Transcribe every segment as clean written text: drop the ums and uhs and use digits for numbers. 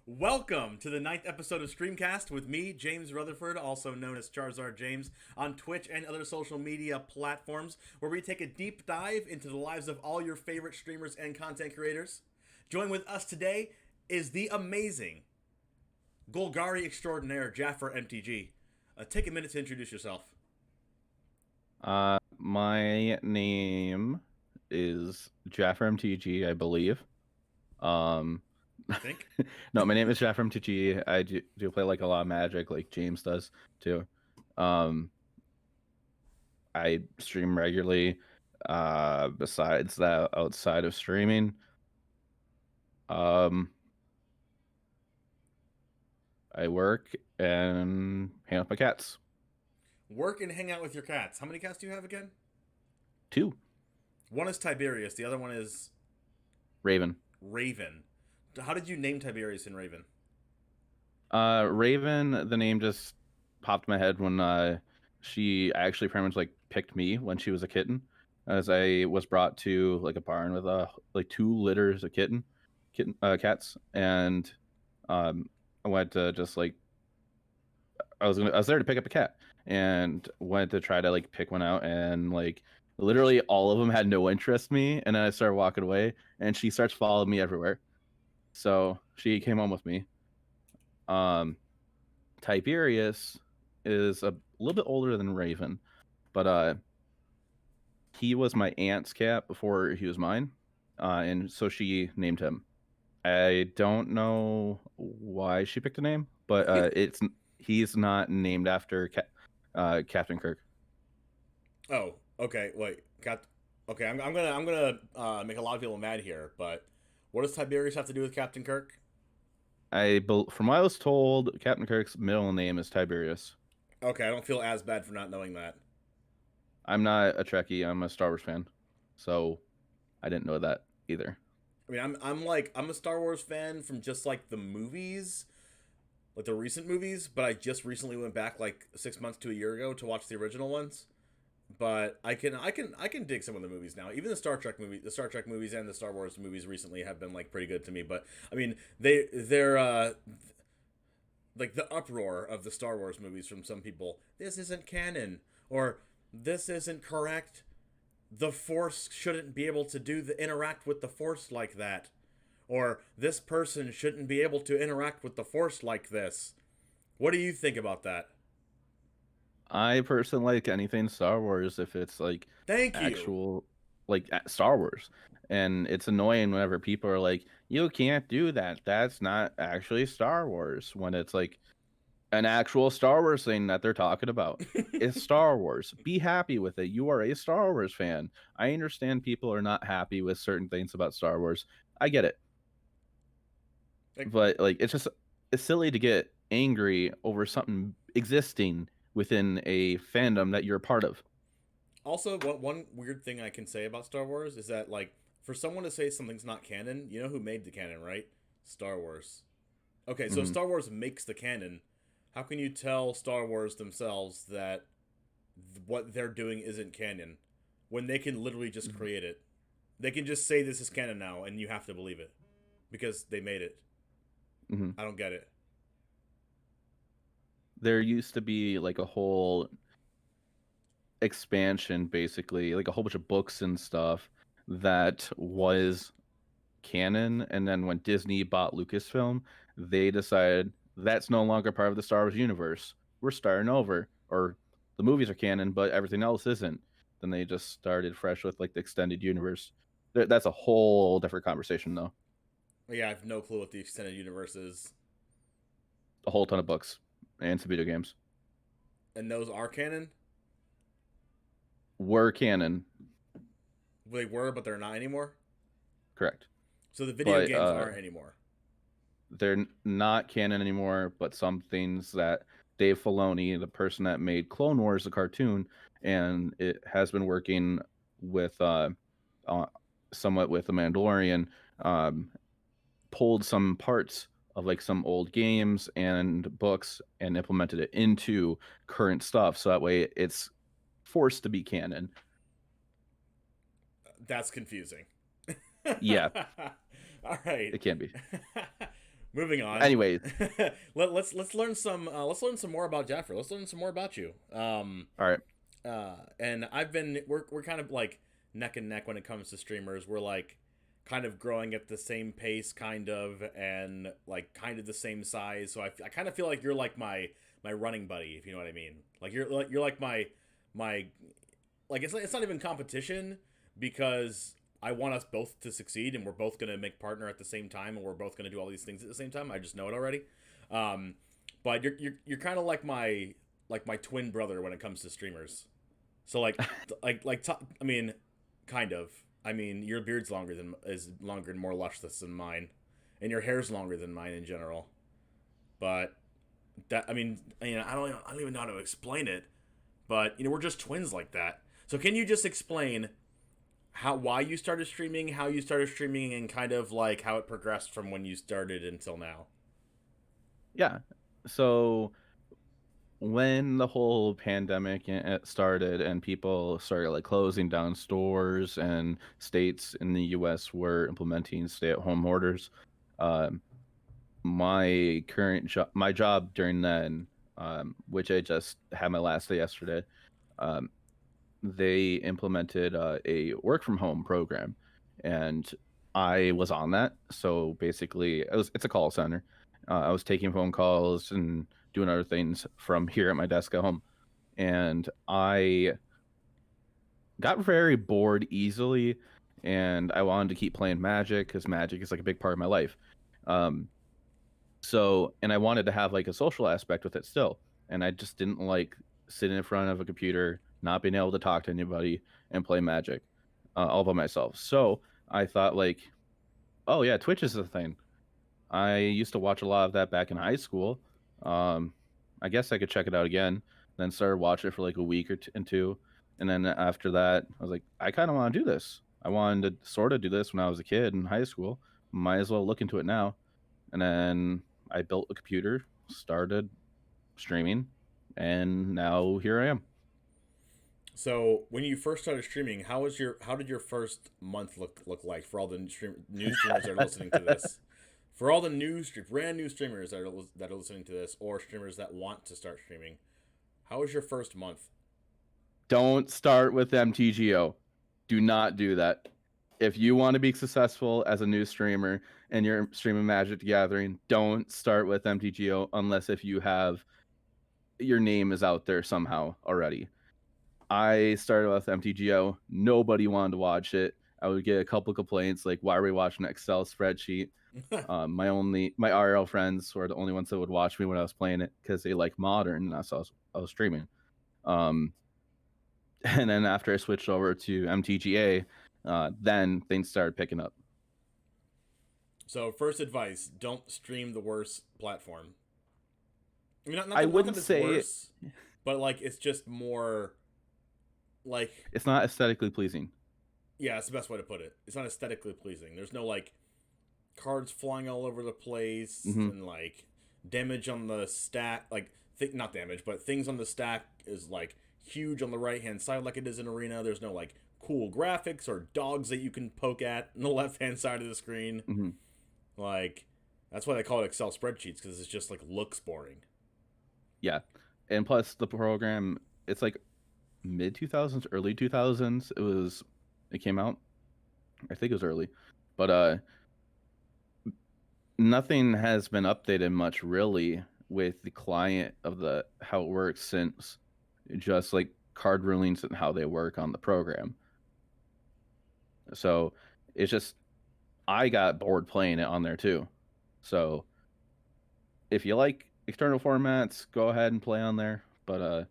Welcome to the ninth episode of StreamCast with me, James Rutherford, also known as Charizard James, on Twitch and other social media platforms, where we take a deep dive into the lives of all your favorite streamers and content creators. Join with us today is the amazing Golgari extraordinaire, JafferMTG. Take a minute to introduce yourself. My name is JafferMTG, I believe. You think? No, my name is JafferMTG. I do play like a lot of Magic, like James does too. I stream regularly. Besides that, outside of streaming, I work and hang out with my cats. Work and hang out with your cats. How many cats do you have again? 2. One is Tiberius, the other one is Raven. Raven. How did you name Tiberius and Raven? Raven, the name just popped in my head when she actually pretty much like picked me when she was a kitten, as I was brought to like a barn with like 2 litters of cats, and I went to just like I was there to pick up a cat, and went to try to like pick one out, and like literally all of them had no interest in me, and then I started walking away, and she starts following me everywhere, so she came home with me. um Tiberius is a little bit older than Raven, but he was my aunt's cat before he was mine, and so she named him. I don't know why she picked a name, but he's not named after Captain Kirk. Oh, okay. Wait, got. Okay, I'm gonna make a lot of people mad here, but what does Tiberius have to do with Captain Kirk? From what I was told, Captain Kirk's middle name is Tiberius. Okay, I don't feel as bad for not knowing that. I'm not a Trekkie. I'm a Star Wars fan, so I didn't know that either. I mean, I'm a Star Wars fan from just like the movies, like the recent movies, but I just recently went back like 6 months to a year ago to watch the original ones. But I can dig some of the movies now. Even the Star Trek movies and the Star Wars movies recently have been like pretty good to me. But I mean, they're like the uproar of the Star Wars movies from some people. This isn't canon, or this isn't correct. The Force shouldn't be able to interact with the Force like that, or this person shouldn't be able to interact with the Force like this. What do you think about that? I personally like anything Star Wars if it's like Thank you. actual Star Wars. And it's annoying whenever people are like, "You can't do that. That's not actually Star Wars." When it's like an actual Star Wars thing that they're talking about. It's Star Wars. Be happy with it. You are a Star Wars fan. I understand people are not happy with certain things about Star Wars. I get it. Like, But like it's silly to get angry over something existing within a fandom that you're a part of. also, one weird thing I can say about Star Wars is that like for someone to say something's not canon, you know who made the canon, right? Star Wars. Okay, so if Hmm. Star Wars makes the canon, how can you tell Star Wars themselves that what they're doing isn't canon when they can literally just create it? They can just say this is canon now, and you have to believe it because they made it. Hmm. I don't get it. There used to be like a whole expansion, basically, like a whole bunch of books and stuff that was canon. And then when Disney bought Lucasfilm, they decided that's no longer part of the Star Wars universe. We're starting over. Or the movies are canon, but everything else isn't. Then they just started fresh with like the extended universe. That's a whole different conversation, though. Yeah, I have no clue what the extended universe is, A whole ton of books and some video games and those are canon. were canon, They were, but they're not anymore. correct? So the video But games aren't anymore. they're not canon anymore, but some things that Dave Filoni, the person that made Clone Wars, the cartoon, and it has been working with uh somewhat with the Mandalorian, um, pulled some parts of like some old games and books and implemented it into current stuff, so that way it's forced to be canon. That's confusing. Yeah, All right. it can be. moving on. Anyways, let's learn some more about Jaffer. Let's learn some more about you. all right. And we're kind of like neck and neck when it comes to streamers. We're like kind of growing at the same pace, kind of, and like kind of the same size. So I kind of feel like you're like my running buddy, if you know what I mean. Like you're like my like it's not even competition because I want us both to succeed and we're both gonna make partner at the same time and we're both gonna do all these things at the same time. I just know it already. Um, but you're kind of like my twin brother when it comes to streamers. So I mean, kind of. I mean, your beard's longer and more luscious than mine, and your hair's longer than mine in general. But I don't even know how to explain it. But we're just twins like that. So can you just explain why you started streaming, how you started streaming, and kind of like how it progressed from when you started until now? Yeah. So when the whole pandemic started and people started like closing down stores and states in the US were implementing stay-at-home orders, um, my job during then, which I just had my last day yesterday, um, they implemented a work from home program, and I was on that. So basically, it's a call center. I was taking phone calls and doing other things from here at my desk at home, and I got very bored easily, and I wanted to keep playing Magic because Magic is like a big part of my life. Um, and I wanted to have like a social aspect with it still, and I just didn't like sitting in front of a computer, not being able to talk to anybody and play Magic all by myself. So I thought like, oh yeah, Twitch is a thing. I used to watch a lot of that back in high school. Um, I guess I could check it out again. Then started watching it for like a week or two, and then after that, I was like, I kind of want to do this. I wanted to sort of do this when I was a kid in high school. Might as well look into it now. And then I built a computer, started streaming, and now here I am. So when you first started streaming, how did your first month look like for all the new streamers that are listening to this? For all the brand new streamers that are listening to this, or streamers that want to start streaming, how was your first month? Don't start with MTGO. Do not do that. If you want to be successful as a new streamer and you're streaming Magic the Gathering, don't start with MTGO unless if you have your name is out there somehow already. I started with MTGO. Nobody wanted to watch it. I would get a couple complaints like, "Why are we watching an Excel spreadsheet?" My RL friends were the only ones that would watch me when I was playing it because they like modern, and I was streaming. Um, and then after I switched over to MTGA, then things started picking up. So first advice: don't stream the worst platform. I mean, I not wouldn't that it's say worse, but like it's just more like it's not aesthetically pleasing. yeah, it's the best way to put it. It's not aesthetically pleasing. There's no like cards flying all over the place Mm-hmm. and like damage on the stack. Like not damage, but things on the stack is like huge on the right hand side, like it is in Arena. There's no like cool graphics or dogs that you can poke at on the left hand side of the screen. Mm-hmm. Like that's why they call it Excel spreadsheets because it's just like looks boring. Yeah, and plus the program, it's like mid 2000s, early 2000s. It came out. I think it was early, but nothing has been updated much really with the client of the how it works since just like card rulings and how they work on the program. So it's just I got bored playing it on there too. So if you like external formats, go ahead and play on there. But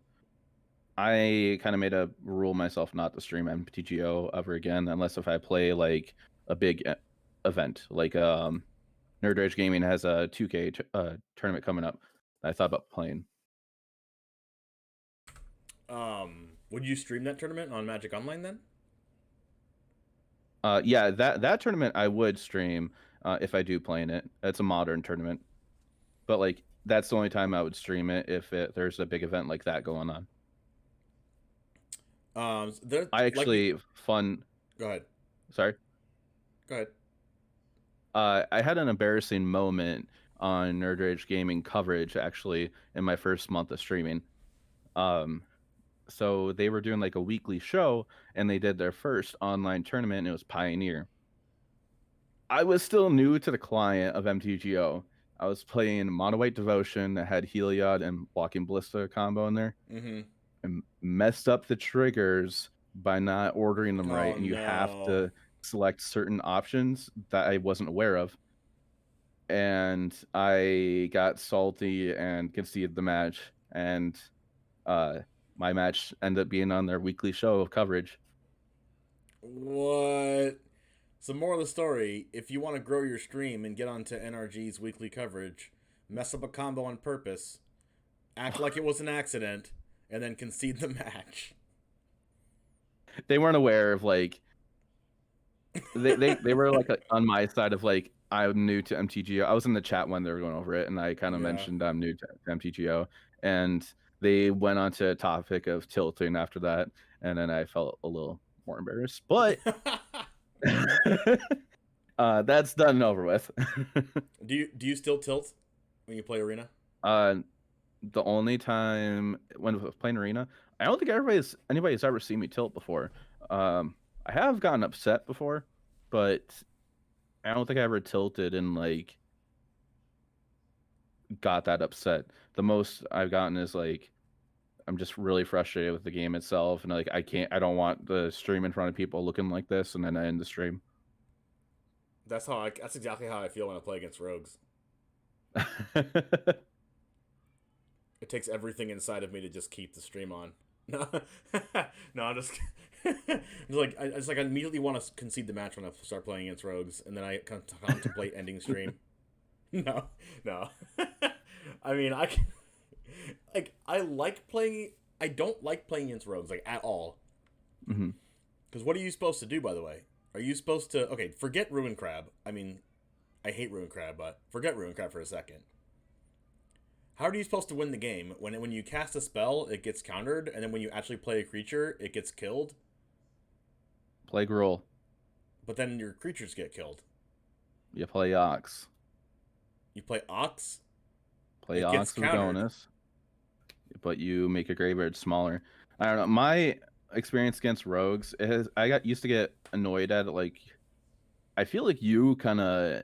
I kind of made a rule myself not to stream MTGO ever again unless if I play like a big event. Like Nerd Rage Gaming has a 2K tournament coming up. I thought about playing. Would you stream that tournament on Magic Online then? Yeah, that tournament I would stream if I do play in it. It's a modern tournament, but like that's the only time I would stream it if there's a big event like that going on. I actually fun. Go ahead. Sorry. Go ahead. I had an embarrassing moment on Nerd Rage Gaming coverage actually in my first month of streaming. Um, so they were doing like a weekly show, and they did their first online tournament, and it was Pioneer. I was still new to the client of MTGO. I was playing Mono White Devotion that had Heliod and Walking Ballista combo in there, Mm-hmm. and messed up the triggers by not ordering them right, Oh, and you have no. to select certain options that I wasn't aware of. And I got salty and conceded the match, and uh, my match ended up being on their weekly show of coverage. What? So, moral of the story, if you want to grow your stream and get onto NRG's weekly coverage, mess up a combo on purpose, act like it was an accident, and then concede the match. They weren't aware of like they were like on my side of like I'm new to MTGO. I was in the chat when they were going over it, and I kind of Yeah. mentioned I'm new to MTGO, and they went on to a topic of tilting after that, and then I felt a little more embarrassed. But that's done and over with. Do you still tilt when you play Arena? The only time when I was playing Arena, I don't think anybody's ever seen me tilt before. I have gotten upset before, but I don't think I ever tilted and like got that upset. The most I've gotten is like I'm just really frustrated with the game itself, and like I don't want the stream in front of people looking like this, and then I end the stream. That's exactly how I feel when I play against rogues. It takes everything inside of me to just keep the stream on. No, no, I'm just. It's like I immediately want to concede the match when I start playing against rogues, and then I contemplate ending stream. No, no. I mean, I like playing. I don't like playing against rogues like at all. Mm-hmm. Because what are you supposed to do, by the way? Are you supposed to? Okay, forget Ruin Crab. I mean, I hate Ruin Crab, but forget Ruin Crab for a second. How are you supposed to win the game when you cast a spell, it gets countered, and then when you actually play a creature, it gets killed? Plague roll. But then your creatures get killed. You play Ox. You play Ox, Play it gets Ox with countered. bonus, but you make a graveyard smaller. I don't know. My experience against rogues is I got used to get annoyed at it. Like, I feel like you kind of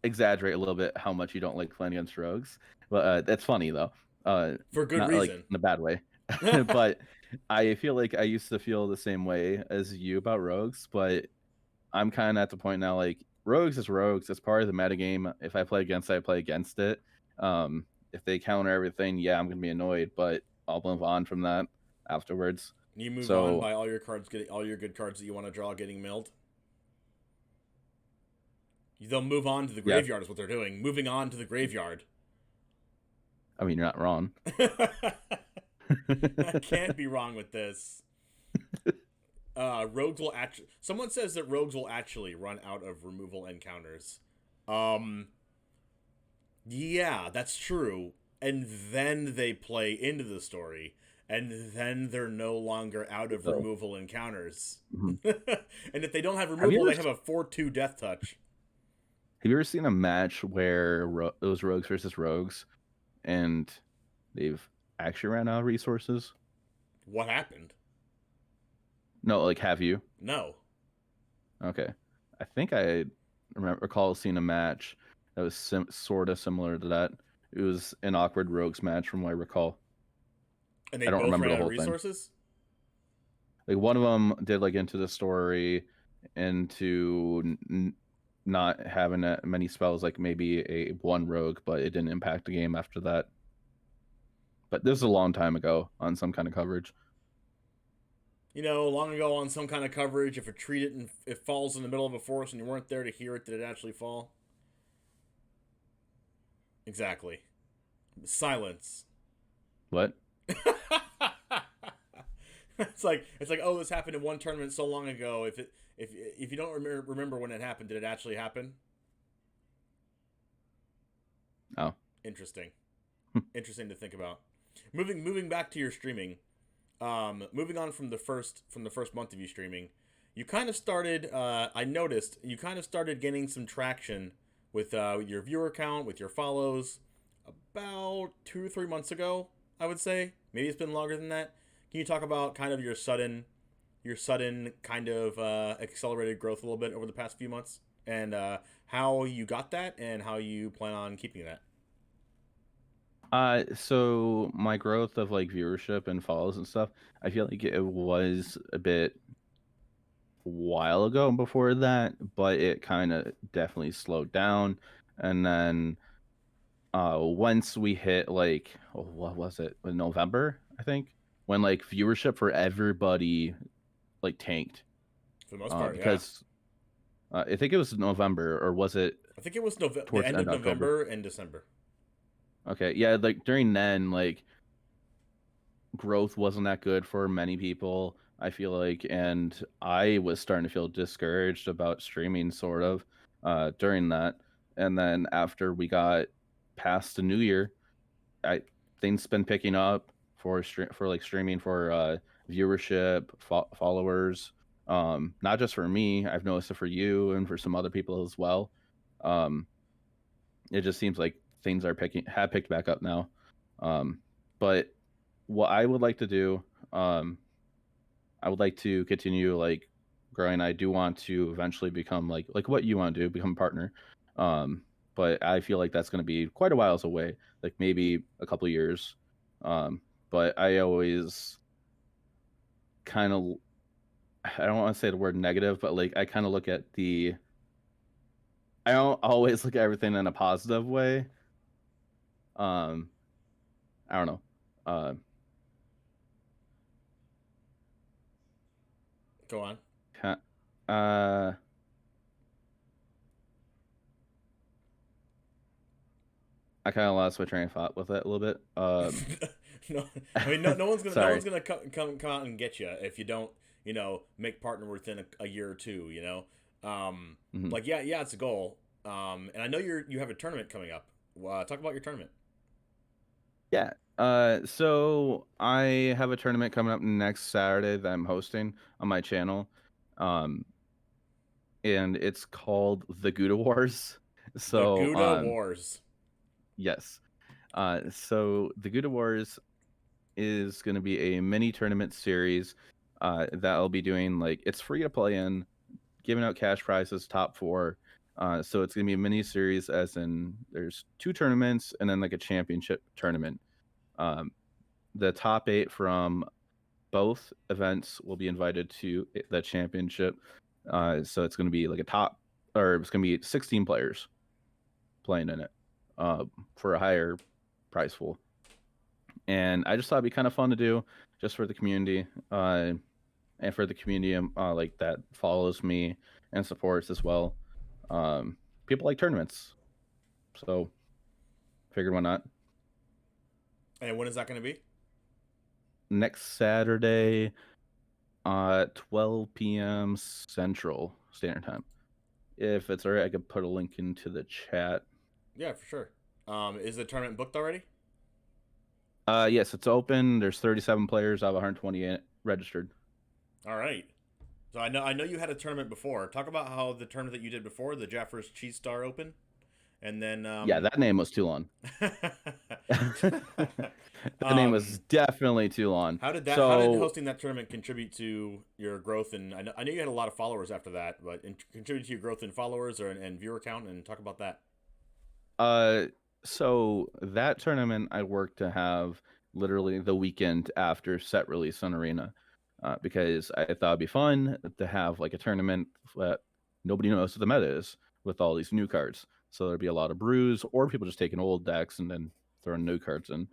exaggerate a little bit how much you don't like playing against rogues, but that's funny though. For good Not like reason. in a bad way, but I feel like I used to feel the same way as you about rogues, but I'm kind of at the point now like rogues is rogues. It's part of the metagame. If I play against it, I play against it. If they counter everything, yeah, I'm gonna be annoyed, but I'll move on from that afterwards. You move on So by all your good cards that you want to draw getting milled. They'll move on to the yeah, graveyard is what they're doing. Moving on to the graveyard. I mean you're not wrong. I can't be wrong with this. Rogues will actually. Someone says that rogues will actually run out of removal encounters. Yeah, that's true. And then they play into the story, and then they're no longer out of So, removal encounters. mhm. And if they don't have Have you removal, ever they have a 4/2 death touch. Have you ever seen a match where it was rogues versus rogues, and they've actually ran out of resources? What happened? No, like have you? No. Okay, I think I recall seeing a match that was sort of similar to that. It was an awkward rogues match from what I recall. And I they don't both remember ran the out of whole thing. resources? Like one of them did like into the story, into not having that many spells, like maybe a one rogue, but it didn't impact the game after that. But this was a long time ago on some kind of coverage. You know, long ago on some kind of coverage, if a tree and it falls in the middle of a forest and you weren't there to hear it, did it actually fall? Exactly. Silence. What? it's like oh, this happened in one tournament so long ago. If you don't remember when it happened, did it actually happen? Oh. Interesting. Interesting to think about. Moving back to your streaming. Moving on from the first month of you streaming, you kind of started. I noticed you kind of started gaining some traction with your viewer count, with your follows, about 2 or 3 months ago. I would say maybe it's been longer than that. Can you talk about kind of your sudden kind of accelerated growth a little bit over the past few months, and how you got that, and how you plan on keeping that? So my growth of like viewership and follows and stuff, I feel like it was a bit while ago before that, but it kind of definitely slowed down. And then once we hit like, oh, what was it? In November, I think, when like viewership for everybody like tanked. For the most part, yeah. Because I think it was November, or was it I think it was the towards the end end of of October? November and December. Okay, yeah, like during then, like growth wasn't that good for many people, I feel like, and I was starting to feel discouraged about streaming sort of during that. And then after we got past the new year, I things been picking up for for like streaming for viewership, followers. Not just for me, I've noticed it for you and for some other people as well. Um, it just seems like things are picking have picked back up now. But what I would like to do, um, I would like to continue like growing. I do want to eventually become like what you want to do, become a partner. Um, but I feel like that's going to be quite a whiles away, like maybe a couple of years. Um, but I always kind of I don't want to say the word negative, but like I kind of look at the I don't always look at everything in a positive way. Um, I don't know. Uh, Go on. uh, I kind of lost my train of thought with it a little bit. No, I mean, no one's gonna Sorry. come out and get you if you don't, make partner within a year or two. Mhm. Like, yeah, it's a goal. And I know you have a tournament coming up. Talk about your tournament. Yeah. So I have a tournament coming up next Saturday that I'm hosting on my channel. Um, and it's called the Gouda Wars. The So, Gouda Wars. yes. So the Gouda Wars is going to be a mini tournament series that I'll be doing. Like, it's free to play in, giving out cash prizes, top four. So it's going to be a mini series, as in there's two tournaments and then like a championship tournament. Um, the top eight from both events will be invited to the championship. So it's going to be like it's going to be 16 players playing in it uh, for a higher prize pool. And I just thought it'd be kind of fun to do just for the community and for the community like that follows me and supports as well. Um, People like tournaments, so figured why not. And when is that going to be? Next Saturday, 12 p.m. Central Standard Time. If it's alright, I could put a link into the chat. Yeah, for sure. Is the tournament booked already? Yes, it's open. There's 37 players out of 128 registered. All right. So I know you had a tournament before. Talk about how the tournament that you did before, the Jaffer's Cheese Star Open, and then Yeah, that name was too long. That name was um, definitely too long. how did So hosting that tournament contribute to your growth? And I know you had a lot of followers after that, but contribute to your growth in followers and viewer count, and talk about that. Uh, so that tournament I worked to have literally the weekend after set release on Arena, because I thought it'd be fun to have like a tournament that nobody knows what the meta is with all these new cards. So there'd be a lot of brews or people just taking old decks and then throwing new cards in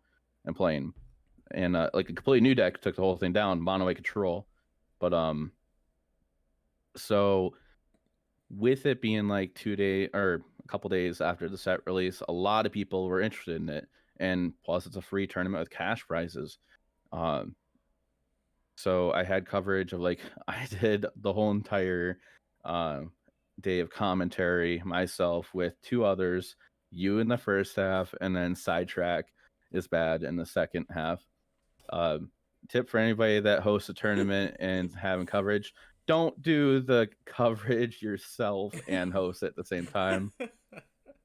and playing. And like a completely new deck took the whole thing down, mono white control. But so with it being like 2 day or a couple days after the set release, a lot of people were interested in it, and plus it's a free tournament with cash prizes. Um, so I had coverage of like I did the whole entire uh, day of commentary myself with two others, you in the first half, and then Sidetrack is bad in the second half. Um, Tip for anybody that hosts a tournament and having coverage: don't do the coverage yourself and host at the same time.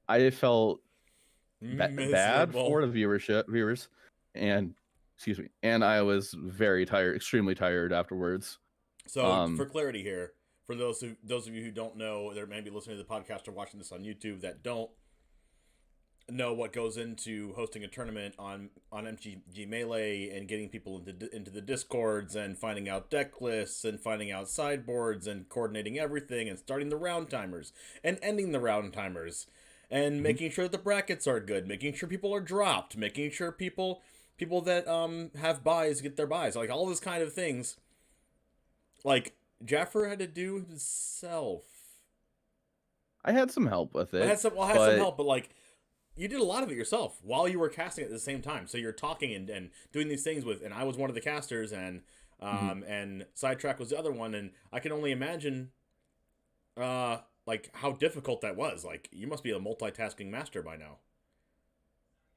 I felt bad Miserable. for the viewers, and excuse me, and I was very tired, extremely tired afterwards. So for clarity here, for those of you who don't know, there may be listening to the podcast or watching this on YouTube that don't know what goes into hosting a tournament on MTG Melee and getting people into the discords and finding out deck lists and finding out sideboards and coordinating everything and starting the round timers and ending the round timers and making sure that the brackets are good, making sure people are dropped, making sure people that have buys get their buys, like all this kind of things. Like Jaffer had to do himself. I had some help with it. I had some help, but like you did a lot of it yourself while you were casting at the same time. So you're talking and doing these things with, and I was one of the casters, and and Sidetrack was the other one, and I can only imagine, like how difficult that was. Like you must be a multitasking master by now.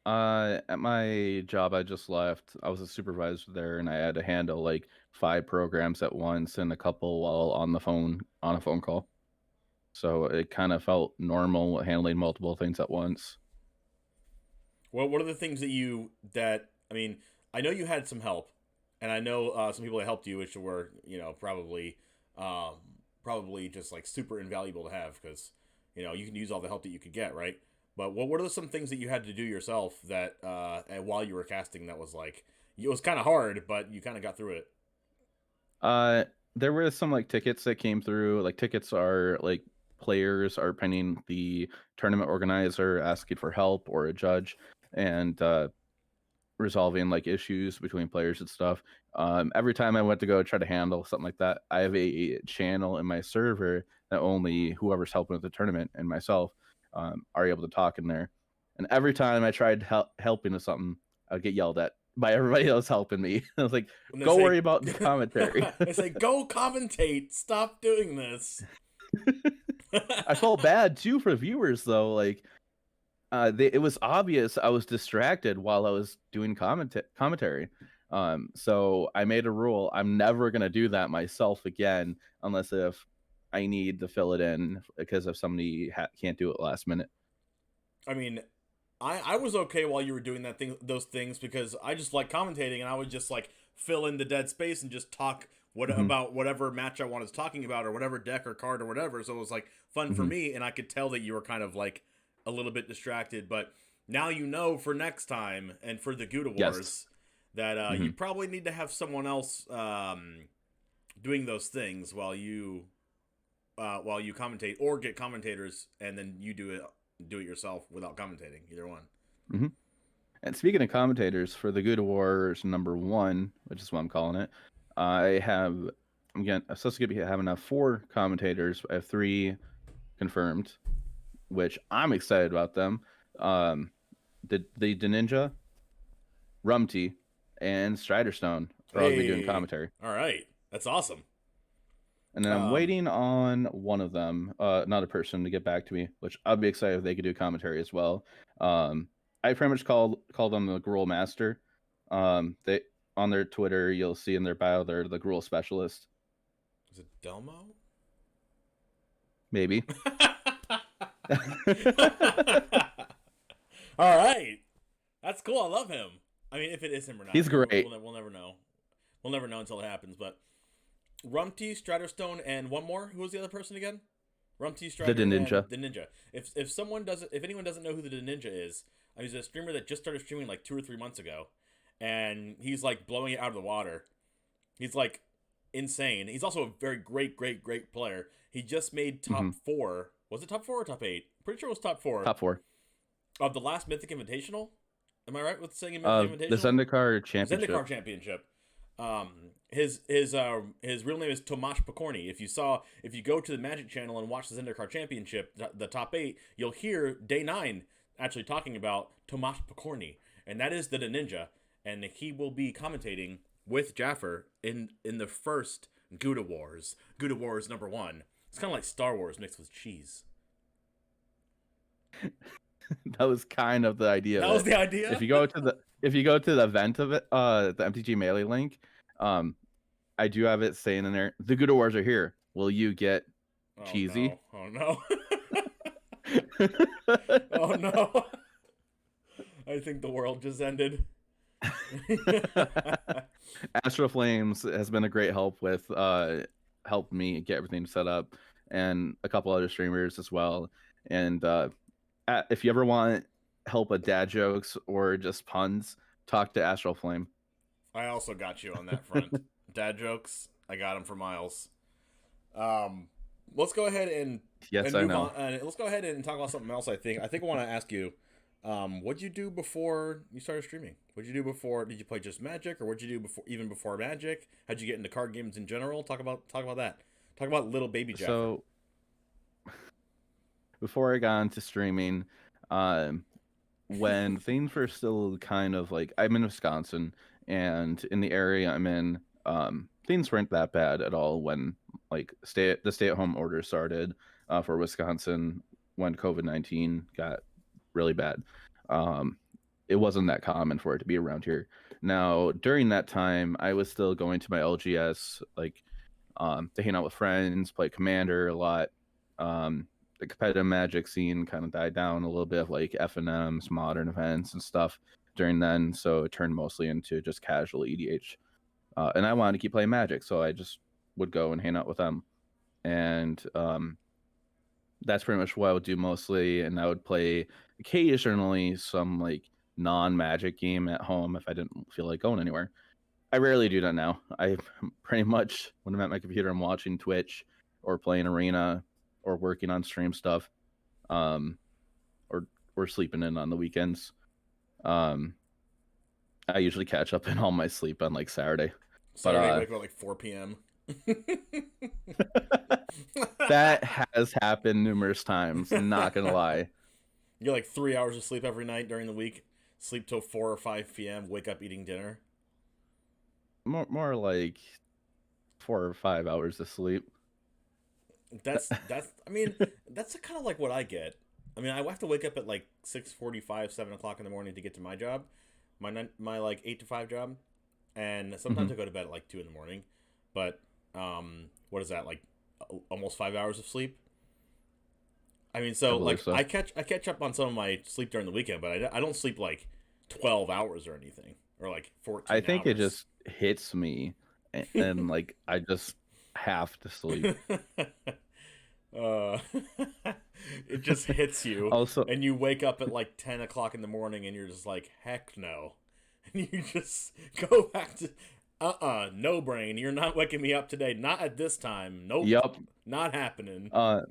At my job I just left, I was a supervisor there, and I had to handle like 5 programs at once and a couple while on a phone call. So it kind of felt normal handling multiple things at once. Well, what are the things I mean, I know you had some help, and I know some people that helped you, which were probably just like super invaluable to have because you can use all the help that you could get, right? But what are some things that you had to do yourself that and while you were casting that was like it was kind of hard, but you kind of got through it? There were some like tickets that came through. Like tickets are like players are pending the tournament organizer asking for help or a judge, and resolving like issues between players and stuff. Every time I went to go try to handle something like that, I have a channel in my server that only whoever's helping with the tournament and myself are able to talk in there. And every time I tried helping with something, I'd get yelled at by everybody else helping me. I was like, "Go worry about the commentary." They say, "Go commentate. Stop doing this." I felt bad too for viewers though. Like, it was obvious I was distracted while I was doing commentary. So I made a rule: I'm never gonna do that myself again, unless if I need to fill it in because if somebody can't do it last minute. I mean, I was okay while you were doing those things because I just like commentating and I would just like fill in the dead space and just talk about whatever match I wanted talking about or whatever deck or card or whatever. So it was like fun for me, and I could tell that you were kind of like a little bit distracted. But now you know for next time and for the Gouda Wars that you probably need to have someone else doing those things while you commentate, or get commentators and then you do it yourself without commentating. Either one. And speaking of commentators, for the Gouda Wars #1, which is what I'm calling it, I'm supposed to be having 4 commentators. I have 3 confirmed, which I'm excited about them. The Ninja, Rumty, and Striderstone are all going to be doing commentary. All right, that's awesome. And then I'm waiting on one of them, another person, to get back to me, which I'd be excited if they could do commentary as well. I pretty much called them the Gruul Master. They on their Twitter, you'll see in their bio they're the Gruul Specialist. Is it Delmo? Maybe. All right, that's cool. I love him. I mean, if it is him or not, he's great. We'll never know. We'll never know until it happens. But Rumty, Striderstone, and one more. Who was the other person again? Rumty, Strider, the Ninja. The Ninja. If anyone doesn't know who the Ninja is, he's a streamer that just started streaming like 2 or 3 months ago, and he's like blowing it out of the water. He's like insane. He's also a very great player. He just made top 4. Was it top 4 or top 8? Pretty sure it was top 4. Top 4 of the last Mythic Invitational. Am I right with saying Mythic Invitational? The Zendikar Championship. Zendikar Championship. His real name is Tomasz Pokorny. If you go to the Magic channel and watch the Zendikar Championship, the top 8, you'll hear Day 9 actually talking about Tomasz Pokorny, and that is the Ninja, and he will be commentating with Jaffer in the first Gouda Wars #1. It's kind of like Star Wars mixed with cheese. That was kind of the idea. That was the idea. If you go to the event of it, the MTG Melee link, I do have it saying in there, the Gouda Wars are here. Will you get cheesy? No. Oh no. Oh no. I think the world just ended. Astro Flames has been a great help with helped me get everything set up, and a couple other streamers as well. And if you ever want help with dad jokes or just puns, talk to Astral Flame. I also got you on that front. Dad jokes, I got them for Miles. Um, let's go ahead Yes, and I move know. on. Let's go ahead and talk about something else. I think I want to ask you, what'd you do before you started streaming? What'd you do before? Did you play just Magic, or what'd you do before Magic? How'd you get into card games in general? Talk about that. Talk about little baby Jaffer. So before I got into streaming, um, when things were still kind of like I'm in Wisconsin, and in the area I'm in, things weren't that bad at all when like the stay at home order started for Wisconsin when COVID-19 got really bad. Um, it wasn't that common for it to be around here. Now during that time, I was still going to my LGS like to hang out with friends, play Commander a lot. The competitive Magic scene kind of died down a little bit of like FNMs, modern events, and stuff during then. So it turned mostly into just casual EDH. And I wanted to keep playing Magic, so I just would go and hang out with them. And that's pretty much what I would do mostly. And I would play occasionally some like non-Magic game at home if I didn't feel like going anywhere. I rarely do that now. I pretty much, when I'm at my computer, I'm watching Twitch or playing Arena or working on stream stuff, um, or sleeping in on the weekends. Um, I usually catch up in all my sleep on like Saturday, but Saturday, wake up at like 4 p.m. that has happened numerous times. Not gonna lie. You get like 3 hours of sleep every night during the week. Sleep till 4 or 5 p.m. Wake up eating dinner. More like 4 or 5 hours of sleep. That's. I mean, that's kind of like what I get. I mean, I have to wake up at like 6:45, 7 o'clock in the morning to get to my job, my like 8 to 5 job, and sometimes Mhm. I go to bed at like 2 in the morning. But what is that like? Almost 5 hours of sleep. I mean, I so believe like so. I catch up on some of my sleep during the weekend, but I don't sleep like 12 hours or anything, or like I 14 think it hours. just hits me, and like I just have to sleep. uh, it just hits you, Also, and you wake up at like 10 o'clock in the morning, and you're just like, heck no, and you just go back to, no brain, you're not waking me up today, not at this time, nope, yep. not happening. Uh,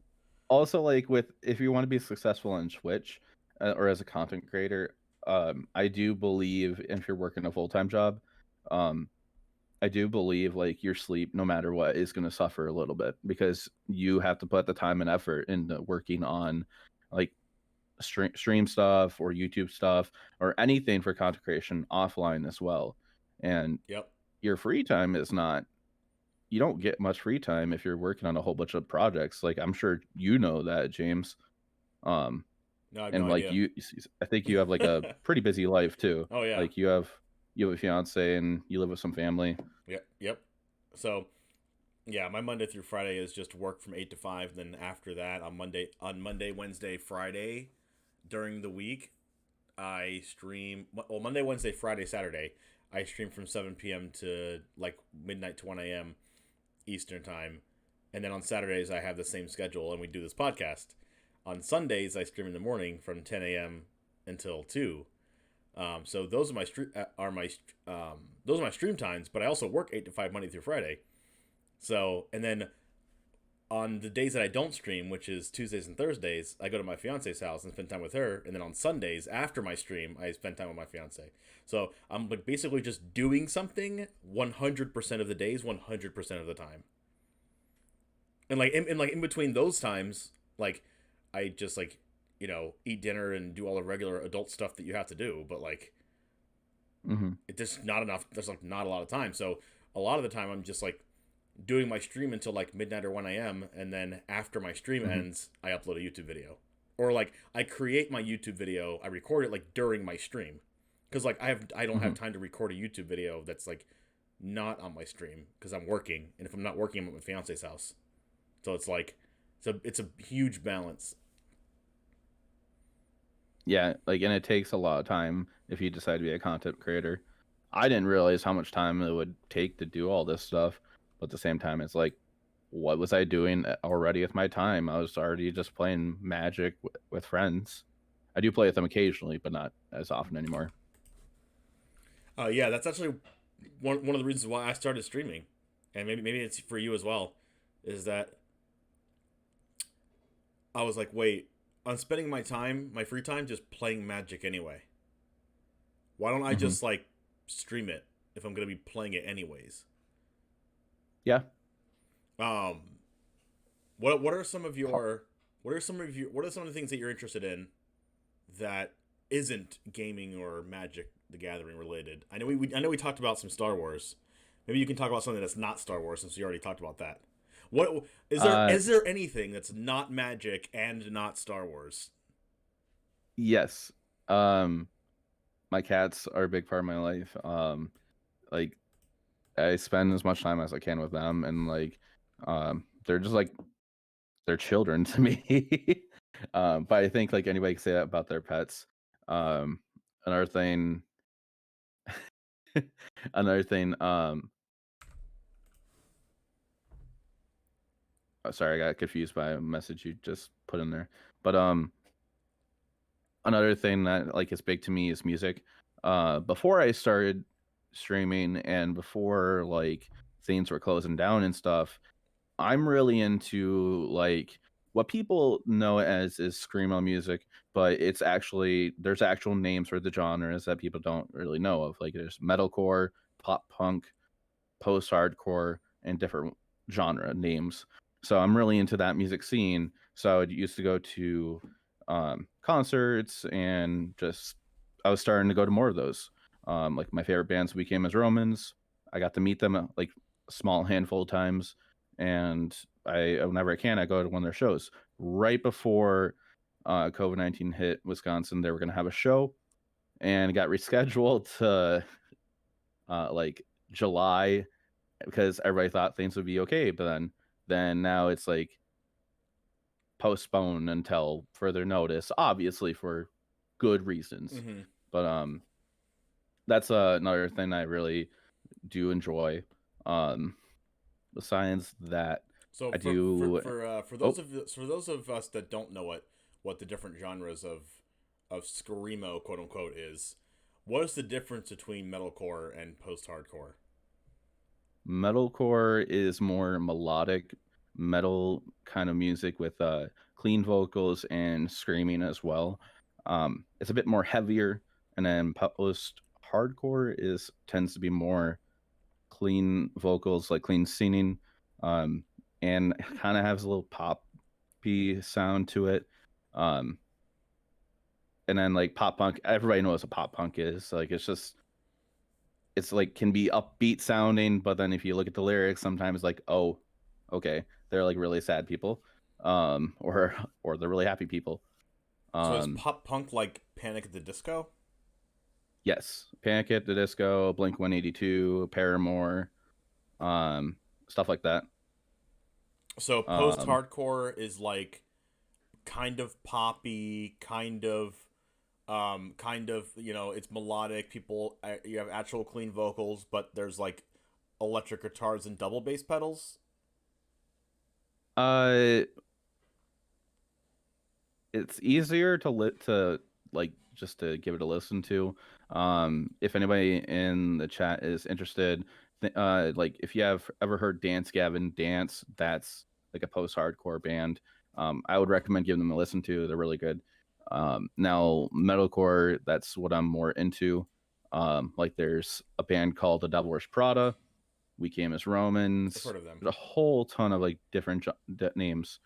Also, like with if you want to be successful on Twitch or as a content creator, I do believe if you're working a full time job, um, I do believe like your sleep, no matter what, is going to suffer a little bit because you have to put the time and effort into working on like stream stuff or YouTube stuff or anything for content creation offline as well. And Yep. your free time is not, you don't get much free time if you're working on a whole bunch of projects. Like I'm sure you know that, James. Um, No, I have no and like idea. I think you have like a pretty busy life too. Oh yeah. Like you have a fiance and you live with some family. Yep. Yep. So yeah, my Monday through Friday is just work from 8 to 5. Then after that, on Monday, Wednesday, Friday, during the week, I stream. Well, Monday, Wednesday, Friday, Saturday, I stream from 7 p.m. to like midnight to 1 a.m. Eastern time, and then on Saturdays I have the same schedule, and we do this podcast. On Sundays, I stream in the morning from 10 a.m. until 2. So those are those are my stream times. But I also work 8 to 5 Monday through Friday. So, and then on the days that I don't stream, which is Tuesdays and Thursdays, I go to my fiance's house and spend time with her. And then on Sundays, after my stream, I spend time with my fiance. So I'm like basically just doing something 100% of the days, 100% of the time. And like in between those times, like I just like eat dinner and do all the regular adult stuff that you have to do. But like Hmm. it's just not enough. There's like not a lot of time. So a lot of the time, I'm just like doing my stream until like midnight or 1 a.m. And then after my stream Hmm. ends, I upload a YouTube video. Or like I create my YouTube video, I record it like during my stream. Cuz like I don't have Hmm. time to record a YouTube video that's like not on my stream cuz I'm working, and if I'm not working, I'm at my fiance's house. So it's like it's a huge balance. Yeah, like, and it takes a lot of time if you decide to be a content creator. I didn't realize how much time it would take to do all this stuff, but at the same time, it's like, what was I doing already with my time? I was already just playing Magic with friends. I do play with them occasionally, but not as often anymore. Yeah, that's actually one of the reasons why I started streaming, and maybe it's for you as well, is that I was like, wait, I'm spending my free time, just playing Magic anyway. Why don't I Hmm. just like stream it if I'm gonna be playing it anyways? Yeah. Um, what are some of your what are some of the things that you're interested in that isn't gaming or Magic the Gathering related? I know we talked about some Star Wars. Maybe you can talk about something that's not Star Wars since we already talked about that. What Uh, is there anything that's not Magic and not Star Wars? yes. Um, my cats are a big part of my life. Like, I spend as much time as I can with them, and like, they're just like they're children to me. But I think like anybody can say that about their pets. Um, another thing, another thing. Sorry, I got confused by a message you just put in there. But another thing that like is big to me is music. Before I started streaming and before like things were closing down and stuff, I'm really into like what people know as is screamo music, but it's actually there's actual names for the genres that people don't really know of. Like there's metalcore, pop punk, post hardcore, and different genre names. So I'm really into that music scene. So I would used to go to concerts and just I was starting to go to more of those. Like my favorite bands became as Romans. I got to meet them like a small handful of times, and whenever I can I go to one of their shows. Right before COVID-19 hit Wisconsin, they were going to have a show, and it got rescheduled to like July because everybody thought things would be okay, but then now it's like postponed until further notice, obviously for good reasons. Mm-hmm. But that's another thing I really do enjoy. Um, besides that, So I do. Oh, for those of us that don't know what the different genres of screamo quote unquote is, what is the difference between metalcore and post hardcore? metalcore is more melodic metal kind of music with clean vocals and screaming as well. It's a bit more heavier, and then post hardcore is tends to be more clean vocals, like clean singing, um, and kind of has a little poppy sound to it. Um, and then like pop punk, everybody knows what pop punk is. Like it's like can be upbeat sounding, but then if you look at the lyrics, sometimes like, oh, okay, they're like really sad people, or they're really happy people. So is Um, pop punk like Panic at the Disco? yes, Panic at the Disco, Blink 182, Paramore, um, stuff like that. So post Um, hardcore is like kind of poppy, kind of it's melodic. People you have actual clean vocals, but there's like electric guitars and double bass pedals. uh, it's easier to like just to give it a listen to. If anybody in the chat is interested, like if you have ever heard Dance Gavin Dance, that's like a post-hardcore band. I would recommend giving them a listen to. They're really good. Now metalcore, that's what I'm more into. Like there's a band called The Devil Wears Prada. We Came as I've Romans. heard of them. There's a whole ton of like different names,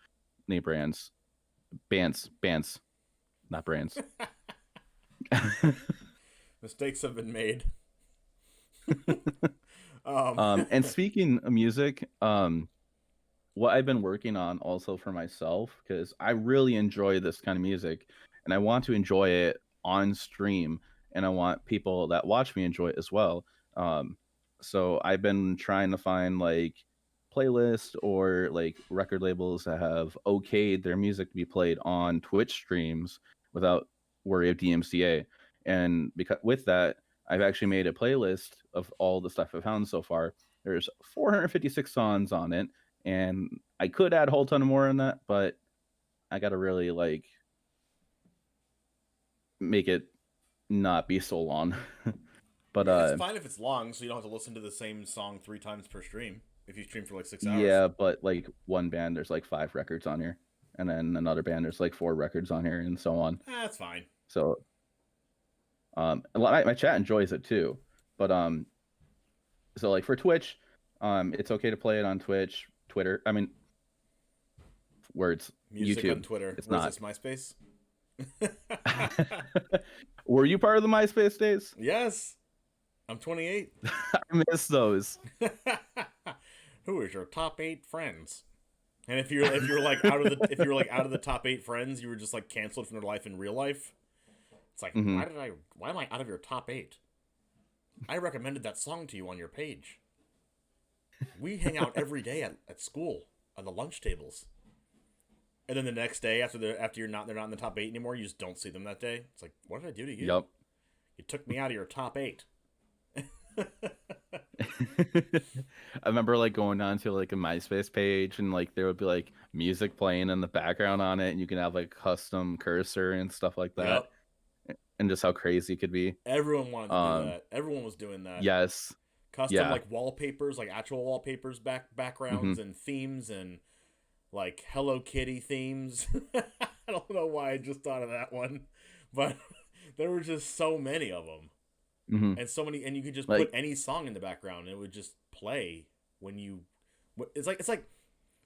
name brands, bands, not brands. Mistakes have been made. um, And speaking of music, what I've been working on also for myself, because I really enjoy this kind of music and I want to enjoy it on stream and I want people that watch me enjoy it as well. Um, so I've been trying to find like playlists or like record labels that have okayed their music to be played on Twitch streams without worry of DMCA. And because with that, I've actually made a playlist of all the stuff I found so far. There's 456 songs on it, and I could add a whole ton more in that, but I gotta really like make it not be so long. But Yeah, it's fine if it's long, so you don't have to listen to the same song 3 times per stream. If you stream for like 6 hours. yeah, but like one band there's like 5 records on here, and then another band there's like 4 records on here, and so on. That's fine. So my chat enjoys it too, but so like for Twitch, it's okay to play it on Twitch, Twitter. I mean, words. Music YouTube on Twitter. It's What not. is this, MySpace? Were you part of the MySpace days? Yes. I'm 28. I miss those. Who is your top 8 friends? And if you're like out of the top 8 friends, you were just like canceled from their life in real life. It's like, why am I out of your top 8? I recommended that song to you on your page. We hang out every day at school on the lunch tables. And then the next day, after they're not in the top 8 anymore, you just don't see them that day. It's like, what did I do to you? Yep. You took me out of your top 8. I remember like going on to like a MySpace page, and like there would be like music playing in the background on it, and you can have like custom cursor and stuff like that. Yep. And just how crazy it could be. Everyone wanted to do that. Everyone was doing that. Yes. Custom like wallpapers, like actual wallpapers, backgrounds and themes, and like Hello Kitty themes. I don't know why I just thought of that one, but there were just so many of them. And so many, and you could just put any song in the background and it would just play when you. It's like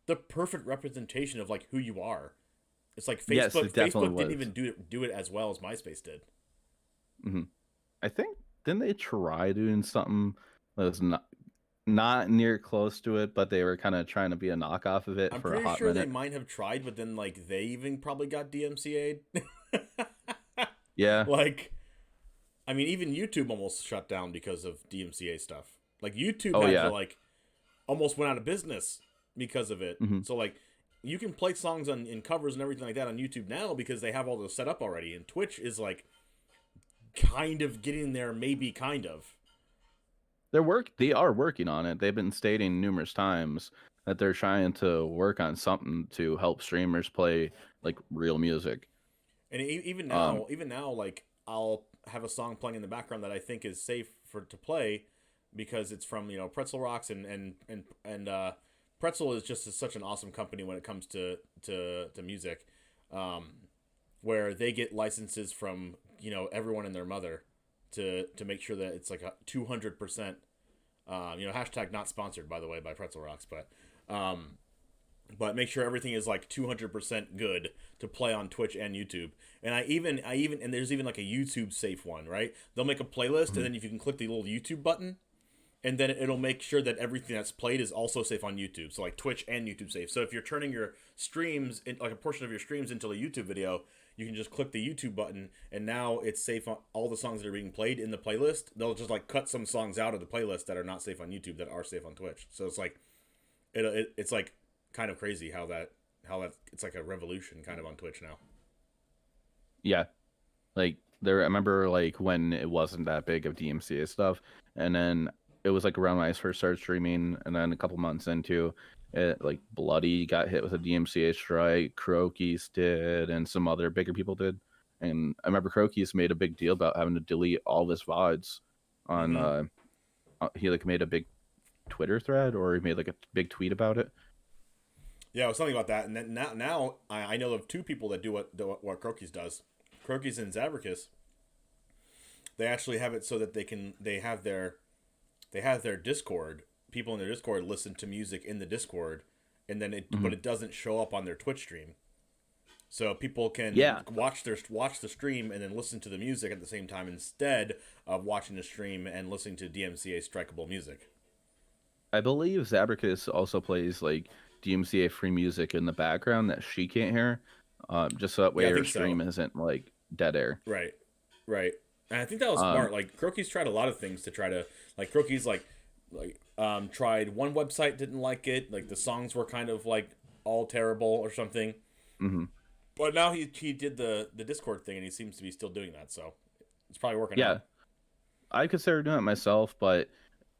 the perfect representation of like who you are. It's like Facebook. Yes, it Facebook didn't was. even do it as well as MySpace did. I think didn't they try doing something that was not near close to it, but they were kind of trying to be a knockoff of it for a hot minute. I'm pretty sure they might have tried, but then like they even probably got DMCA'd. Yeah. Like. I mean, even YouTube almost shut down because of DMCA stuff. Like, YouTube like, almost went out of business because of it. So, like, you can play songs in covers and everything like that on YouTube now because they have all those set up already. And Twitch is, like, kind of getting there, maybe kind of. They are working on it. They've been stating numerous times that they're trying to work on something to help streamers play, like, real music. And even now, like, I'll have a song playing in the background that I think is safe to play because it's from Pretzel Rocks and Pretzel is just such an awesome company when it comes to music, where they get licenses from everyone and their mother to make sure that it's like a 200%. Hashtag not sponsored by the way by Pretzel Rocks, but make sure everything is like 200% good to play on Twitch and YouTube. And I even and there's even like a YouTube safe one, right? They'll make a playlist and then if you can click the little YouTube button and then it'll make sure that everything that's played is also safe on YouTube. So like Twitch and YouTube safe. So if you're turning your streams like a portion of your streams into a YouTube video, you can just click the YouTube button and now it's safe on all the songs that are being played in the playlist. They'll just like cut some songs out of the playlist that are not safe on YouTube that are safe on Twitch. So it's like it's like kind of crazy how that it's like a revolution kind of on Twitch now. Yeah, like I remember like when it wasn't that big of DMCA stuff, and then it was like around when I first started streaming, and then a couple months into it, like Bloody got hit with a DMCA strike, Crokies did, and some other bigger people did. And I remember Crokies made a big deal about having to delete all of his VODs on. He like made a big Twitter thread, or he made like a big tweet about it. Yeah, it was something about that, and then now I know of 2 people that do what Crokies does. Crokies and Zabricus. They actually have it so that they have their Discord. People in their Discord listen to music in the Discord, and then but it doesn't show up on their Twitch stream. So people can watch the stream and then listen to the music at the same time instead of watching the stream and listening to DMCA strikeable music. I believe Zabricus also plays like DMCA free music in the background that she can't hear, just so that way her stream isn't like dead air. Right. And I think that was smart. Like Crokies tried a lot of things to try to like Crokies tried one website, didn't like it. Like the songs were kind of like all terrible or something. But now he did the Discord thing, and he seems to be still doing that. So it's probably working Yeah, out. I consider doing it myself, but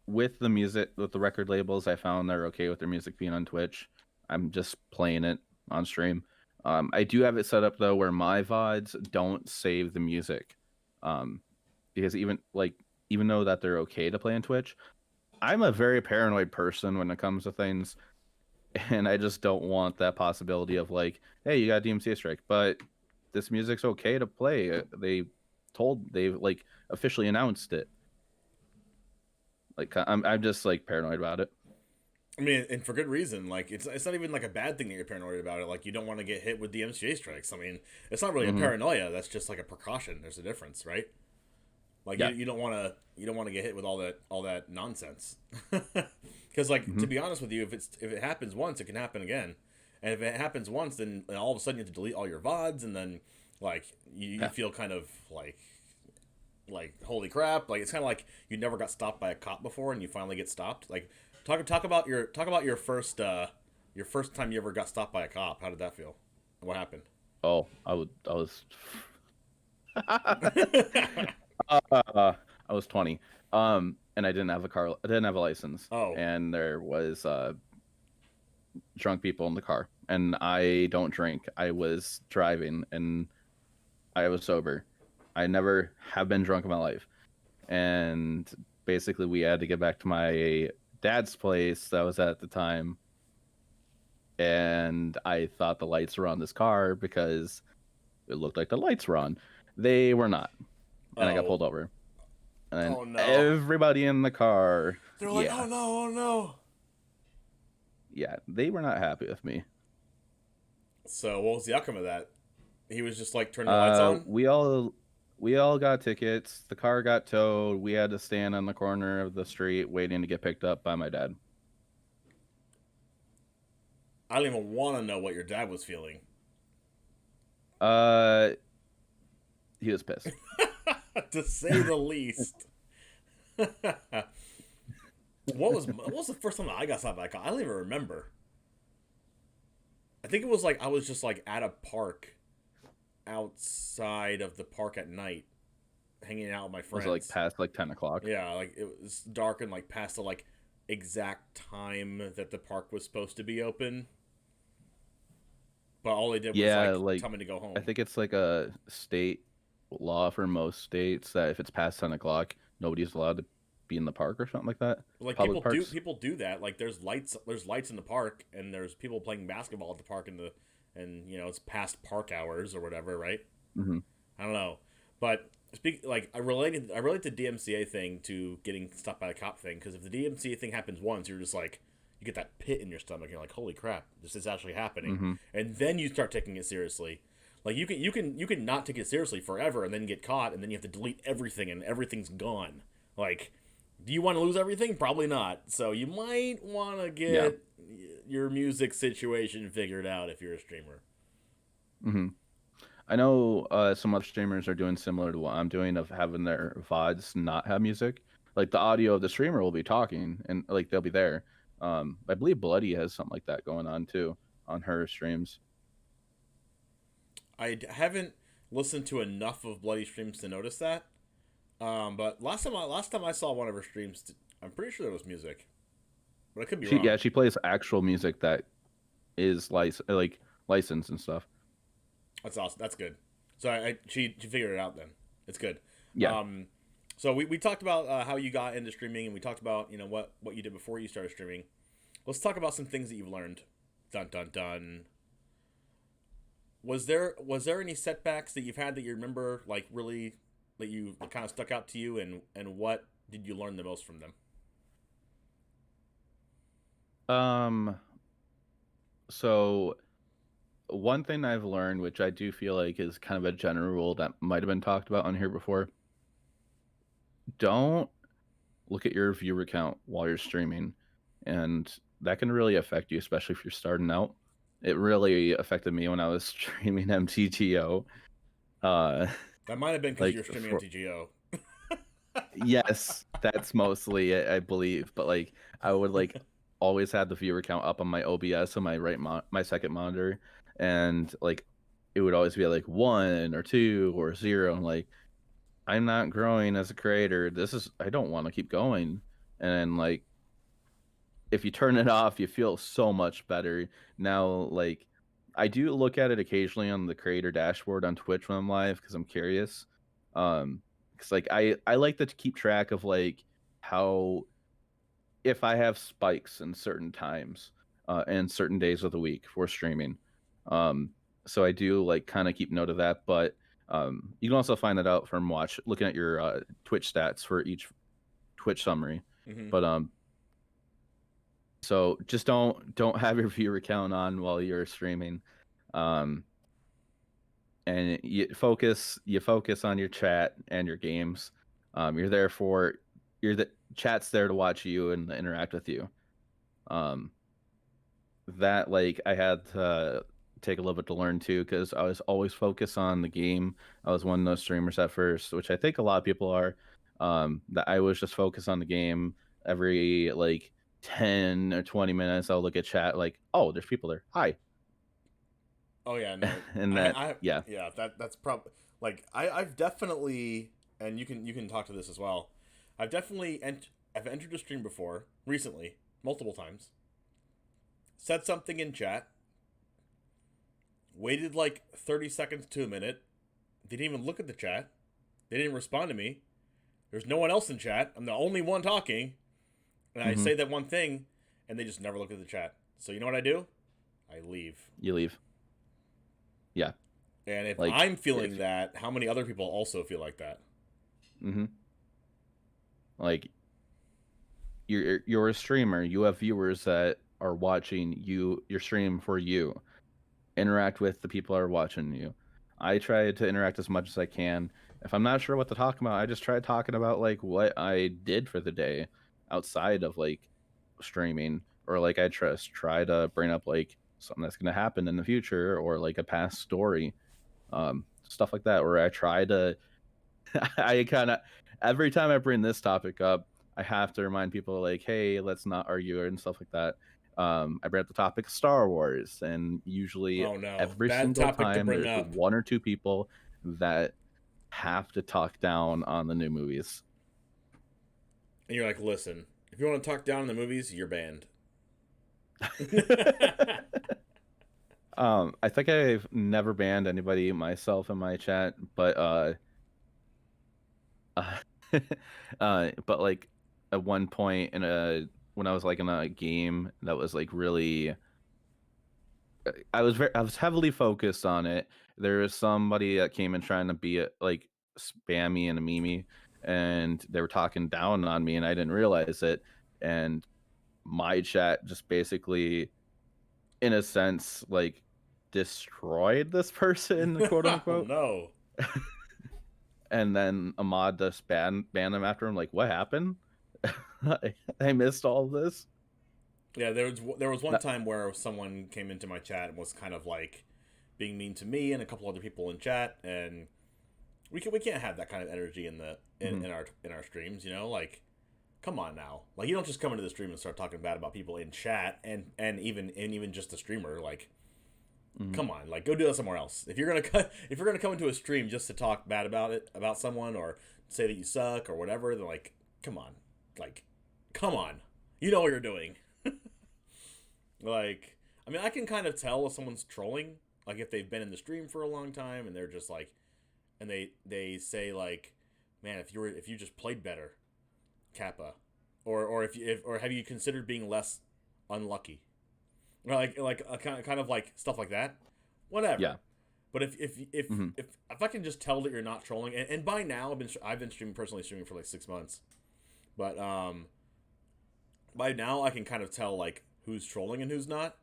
with the music, with the record labels, I found they're okay with their music being on Twitch. I'm just playing it on stream. I do have it set up though where my VODs don't save the music, um, because even though that they're okay to play on Twitch, I'm a very paranoid person when it comes to things, and I just don't want that possibility of like, hey, you got a DMCA strike, but this music's okay to play. They like officially announced it. Like I'm just like paranoid about it. I mean, and for good reason. Like it's not even like a bad thing that you're paranoid about it. Like you don't want to get hit with the MCA strikes. I mean, it's not really a Hmm. paranoia. That's just like a precaution. There's a difference, right? Like Yeah. you don't want to get hit with all that nonsense. Because like Hmm. to be honest with you, if it happens once, it can happen again. And if it happens once, then all of a sudden you have to delete all your VODs, and then like you Yeah. feel kind of like holy crap. Like it's kind of like you never got stopped by a cop before, and you finally get stopped. Like talk about your first time you ever got stopped by a cop. How did that feel? What happened? Oh, I was I was 20. And I didn't have a car. I didn't have a license, Oh, and there was drunk people in the car. And I don't drink. I was driving, and I was sober. I never have been drunk in my life. And basically, we had to get back to my dad's place that was at the time. And I thought the lights were on this car because it looked like the lights were on. They were not. And I got oh, pulled over. And then oh no! everybody in the car, They're like, yeah, oh no, oh no. yeah, they were not happy with me. So what was the outcome of that? He was just like, turn your lights on. We all got tickets. The car got towed. We had to stand on the corner of the street waiting to get picked up by my dad. I don't even want to know what your dad was feeling. Uh, he was pissed. To say the least. What was the first time that I got stopped by a cop? I don't even remember. I think it was like I was just like at a park outside of the park at night, hanging out with my Was it like friends. past like 10 o'clock? Yeah, like it was dark and like past the like exact time that the park was supposed to be open. But all they did was Yeah, like like tell me to go I home. think it's like a state law for most states that if it's past 10 o'clock, nobody's allowed to be in the park or something like that. Like Public parks. people do that. Like there's lights in the park, and there's people playing basketball at the park and it's past park hours or whatever, right? Hmm. I don't know, but I relate the DMCA thing to getting stopped by a cop thing, because if the DMCA thing happens once, you're just like you get that pit in your stomach. You're like, holy crap, this is actually happening, Hmm. and then you start taking it seriously. Like you can not take it seriously forever, and then get caught, and then you have to delete everything, and everything's gone. Like, do you want to lose everything? Probably not. So you might want to Yeah. get your music situation figured out if you're a streamer. Hmm. I know some other streamers are doing similar to what I'm doing of having their VODs not have music. Like the audio of the streamer will be talking and like they'll be there. I believe Bloody has something like that going on too on her streams. Haven't listened to enough of Bloody streams to notice that. But last time I saw one of her streams, I'm pretty sure there was music, but I could be She wrong. yeah, she plays actual music that is like licensed and stuff. That's awesome. That's good. So she figured it out then. It's good. Yeah. Um, so we talked about how you got into streaming, and we talked about what you did before you started streaming. Let's talk about some things that you've learned. Dun dun dun. Was there any setbacks that you've had that you remember, like really, that you kind of stuck out to you, and what did you learn the most from them? Um so one thing I've learned, which I do feel like is kind of a general rule that might have been talked about on here before, don't look at your viewer count while you're streaming, and that can really affect you, especially if you're starting out. It really affected me when I was streaming MTGO. Uh, That might have been because like you're streaming for MTGO. yes, that's mostly it, I believe. But like I would like always have the viewer count up on my OBS on my my second monitor, and like it would always be like 1 or 2 or 0. I'm like, I'm not growing as a creator. I don't want to keep going. And like, if you turn it off, you feel so much better. Now, like, I do look at it occasionally on the creator dashboard on Twitch when I'm live because I'm curious. Because like I like to keep track of like how, if I have spikes in certain times and certain days of the week for streaming. Um, so I do like kind of keep note of that, but you can also find that out from looking at your Twitch stats for each Twitch summary. Mm-hmm. But so just don't have your viewer count on while you're streaming, and you focus on your chat and your games. The chat's there to watch you and interact with you. That like I had to take a little bit to learn too, because I was always focused on the game. I was one of those streamers at first, which I think a lot of people are. That I was just focused on the game. Every like 10 or 20 minutes, I'll look at chat like, oh, there's people there. Hi. Oh yeah, no, And yeah. yeah, that's probably like I've definitely, and you can talk to this as well. I've definitely I've entered a stream before recently, multiple times. Said something in chat. Waited like 30 seconds to a minute. Didn't even look at the chat. They didn't respond to me. There's no one else in chat. I'm the only one talking. And I say that one thing, and they just never look at the chat. So you know what I do? I leave. You leave. Yeah. And if like, I'm feeling that, how many other people also feel like that? Mm-hmm. Like, you're a streamer. You have viewers that are watching your stream for you. Interact with the people that are watching you. I try to interact as much as I can. If I'm not sure what to talk about, I just try talking about like what I did for the day outside of like streaming, or like I try to bring up like something that's going to happen in the future, or like a past story, stuff like that. Or I try to I kind of, every time I bring this topic up, I have to remind people like, hey, let's not argue and stuff like that. I bring up the topic of Star Wars, and usually every bad single topic to time bring there's up. 1 or 2 people that have to talk down on the new movies. And you're like, listen, if you want to talk down on the movies, you're banned. I think I've never banned anybody myself in my chat, but but like at one point when I was like in a game that was like really, I was heavily focused on it. There was somebody that came in trying to be like spammy and a meme, and they were talking down on me, and I didn't realize it. And my chat just basically, in a sense, like destroyed this person, quote unquote. Oh, no. And then Ahmad just banned him after him. Like, what happened? I missed all of this. Yeah, there was one time where someone came into my chat and was kind of like being mean to me and a couple other people in chat, and we can't have that kind of energy in our streams, you know? Like, come on now. Like, you don't just come into the stream and start talking bad about people in chat and even just the streamer. Like, come on, like, go do that somewhere else. If you're gonna come into a stream just to talk bad about someone, or say that you suck or whatever, then like, come on, you know what you're doing. Like, I mean, I can kind of tell if someone's trolling, like if they've been in the stream for a long time and they're just like, and they say like, man, if you just played better, Kappa, or have you considered being less unlucky, or like kind of like stuff like that, whatever. Yeah. But if I can just tell that you're not trolling, and by now I've been streaming for like 6 months, but by now I can kind of tell like who's trolling and who's not.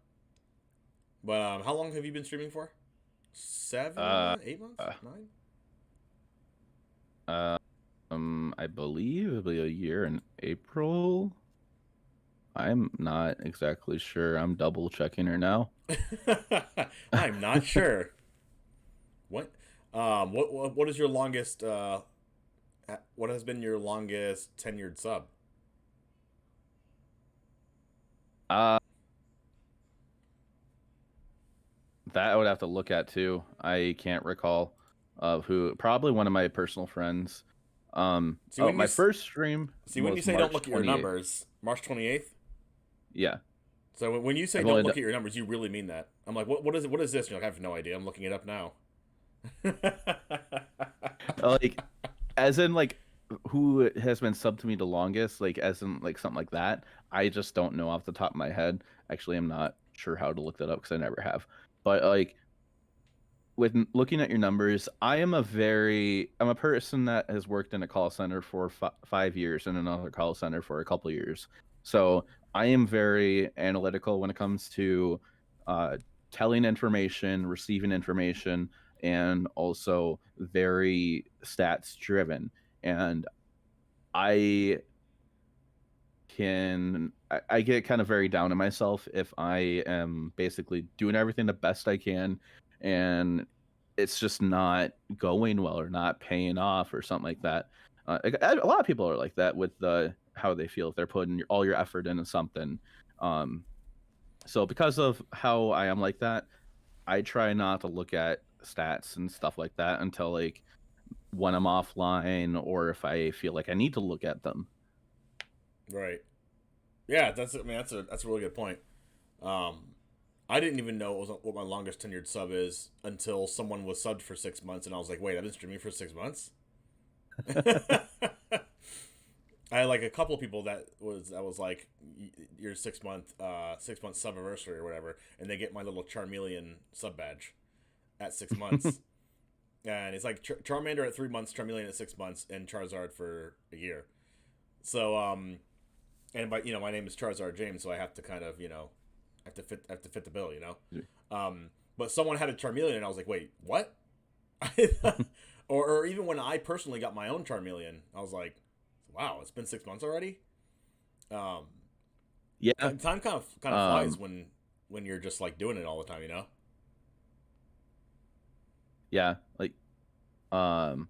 But how long have you been streaming for? 7, 8 months, 9. I believe it'll be a year in April. I'm not exactly sure. I'm double checking her now. I'm not sure. What is your longest? What has been your longest tenured sub? That I would have to look at too. I can't recall of who. Probably one of my personal friends. See Oh, when you my first stream when you was say don't March look at your 28th. numbers, March 28th. Yeah, So when you say I've don't only look at your numbers, you really mean that. I'm like, what is it? What is this? And you're like, I have no idea. I'm looking it up now. like as in like who has been subbed to me the longest, like as in like something like that. I just don't know off the top of my head. Actually, I'm not sure how to look that up because I never have. But like with looking at your numbers, I'm a person that has worked in a call center for 5 years and another call center for a couple years. So I am very analytical when it comes to uh, telling information, receiving information, and also very stats driven. And I I get kind of very down on myself if I am basically doing everything the best I can and it's just not going well or not paying off or something like that. A lot of people are like that with how they feel if they're putting all your effort into something. Um, so because of how I am like that, I try not to look at stats and stuff like that until like when I'm offline or if I feel like I need to look at them. Right. Yeah, that's a really good point. Um, I didn't even know what my longest tenured sub is until someone was subbed for 6 months, and I was like, wait, I've been streaming for 6 months. I had like a couple of people that was like your 6 month sub anniversary or whatever, and they get my little Charmeleon sub badge at 6 months, and it's like Charmander at 3 months, Charmeleon at 6 months, and Charizard for a year. So and my name is Charizard James, so I have to kind of have to fit the bill, But someone had a Charmeleon, and I was like, wait, what? or even when I personally got my own Charmeleon, I was like, wow, it's been 6 months already. Yeah. Time kind of flies when you're just like doing it all the time. Yeah, like um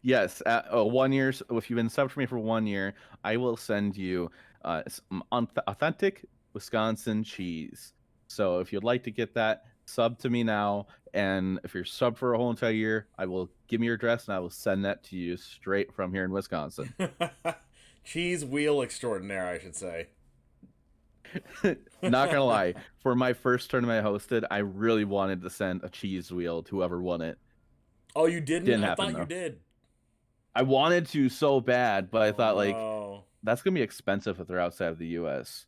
yes, 1 year. If you've been subbed for me for 1 year, I will send you some authentic Wisconsin cheese. So if you'd like to get that, sub to me now. And if you're sub for a whole entire year, I will give me your address and I will send that to you straight from here in Wisconsin. Cheese wheel extraordinaire, I should say. Not gonna lie, for my first tournament I hosted, I really wanted to send a cheese wheel to whoever won it. Oh, you didn't? Didn't I happen thought you though. did. I wanted to so bad, but I Oh thought like no. that's gonna be expensive if they're outside of the U.S.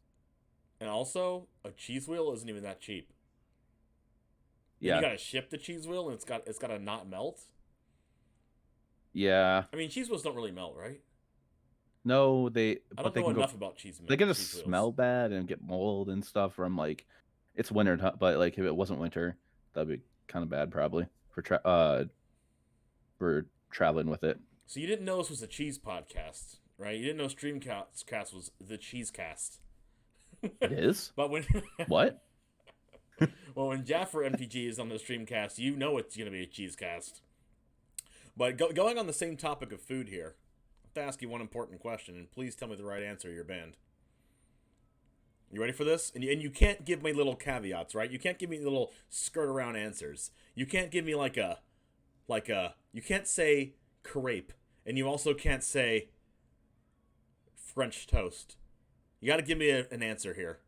And also, a cheese wheel isn't even that cheap. Then you Yeah, gotta ship the cheese wheel, and it's gotta not melt. yeah. I mean, cheese wheels don't really melt, right? No, I but don't they know can go. enough about They can just cheese wheels. smell bad and get mold and stuff. From like, it's winter, but like if it wasn't winter, that'd be kind of bad probably for traveling with it. So you didn't know this was a cheese podcast, right? You didn't know StreamCast was the cheese cast. It is But when what? well, when JafferMTG is on the StreamCast, you know it's gonna be a cheese cast. But going on the same topic of food here, I have to ask you one important question, and please tell me the right answer. You're banned. You ready for this? And you can't give me little caveats, right? You can't give me little skirt around answers. You can't give me you can't say crepe, and you also can't say French toast. You got to give me an answer here.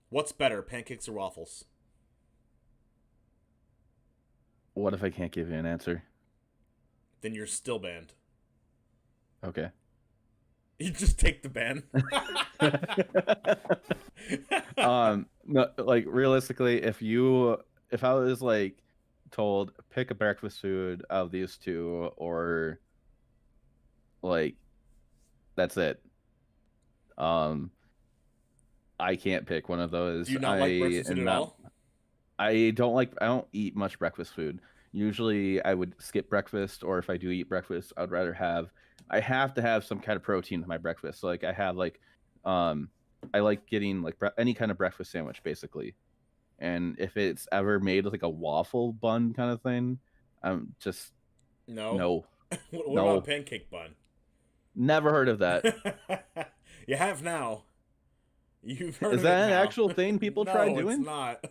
What's better, pancakes or waffles? What if I can't give you an answer? Then you're still banned. Okay. You just take the ban. No, like realistically, if I was like told pick a breakfast food out of these two, or like that's it. Um, I can't pick one of Do those. you not like breakfast food at all? I don't eat much breakfast food. Usually I would skip breakfast, or if I do eat breakfast, I have to have some kind of protein in my breakfast. So like I have um I like getting like any kind of breakfast sandwich basically. And if it's ever made with like a waffle bun kind of thing, I'm just No. no. What about a No. pancake bun? Never heard of that. You have now. You've heard Is of it that an now. actual thing people try No, it's doing? not.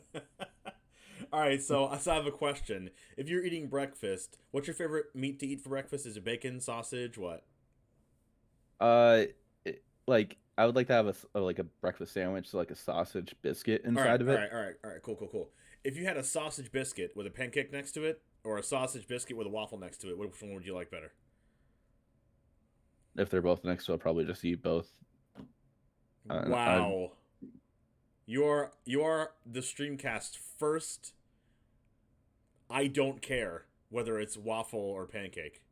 All right, so I have a question. If you're eating breakfast, what's your favorite meat to eat for breakfast? Is it bacon, sausage, what? Like I would like to have like a breakfast sandwich, so like a sausage biscuit All right, inside of all it. right, all right, all right. Cool, cool, cool. If you had a sausage biscuit with a pancake next to it, or a sausage biscuit with a waffle next to it, which one would you like better? If they're both next to, I'll probably just eat both. I Wow, you're the Streamcast first. I don't care whether it's waffle or pancake.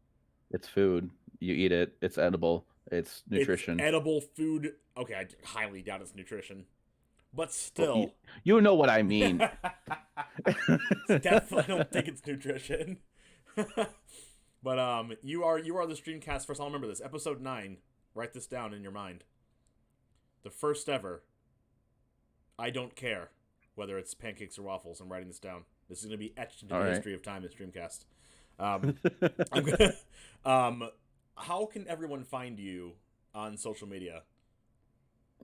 It's food. You eat it. It's edible. It's It's nutrition. edible food. Okay, I highly doubt it's nutrition, but Well, still. you know what I mean. Definitely don't think it's nutrition. But you are the Streamcast first. I'll remember this. Episode 9. Write this down in your mind. The first ever. I don't care whether it's pancakes or waffles. I'm writing this down. This is gonna be etched into the history of time at Streamcast. I'm gonna. How can everyone find you on social media?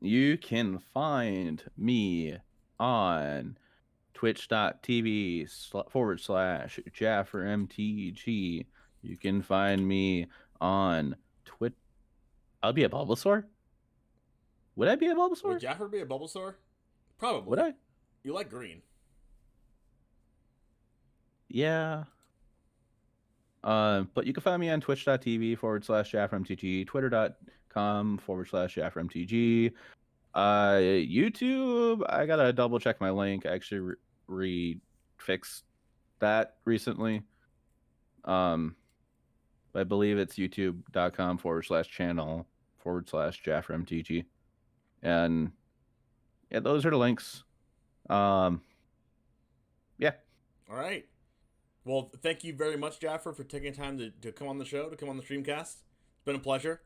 You can find me on twitch.tv/JafferMTG. You can find me on Twitch. I'll be a Bulbasaur? Would I be a Bulbasaur? Would Jaffer be a Bulbasaur? Probably. Would I? You like green. Yeah. But you can find me on twitch.tv/JafferMTG, twitter.com/JafferMTG. YouTube, I gotta double check my link. I actually fixed that recently. I believe it's youtube.com/channel/JafferMTG. And yeah, those are the links. Yeah. All right. Well, thank you very much, Jaffer, for taking time to come on the show, to come on the Streamcast. It's been a pleasure.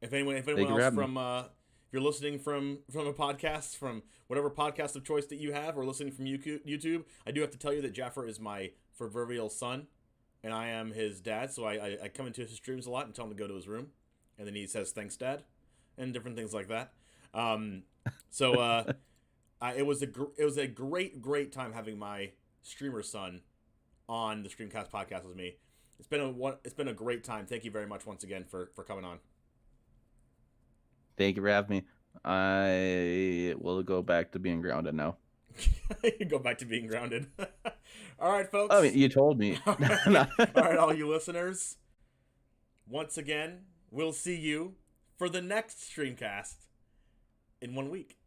If anyone else from if you're listening from a podcast, from whatever podcast of choice that you have, or listening from YouTube, I do have to tell you that Jaffer is my proverbial son, and I am his dad. So I come into his streams a lot and tell him to go to his room, and then he says thanks, Dad, and different things like that. It was a great time having my streamer son on the StreamCast podcast with me. It's been a great time. Thank you very much once again for coming on. Thank you for having me. I will go back to being grounded now. You go back to being grounded. All right, folks. I mean, you told me. All right, all you listeners. Once again, we'll see you for the next StreamCast in 1 week.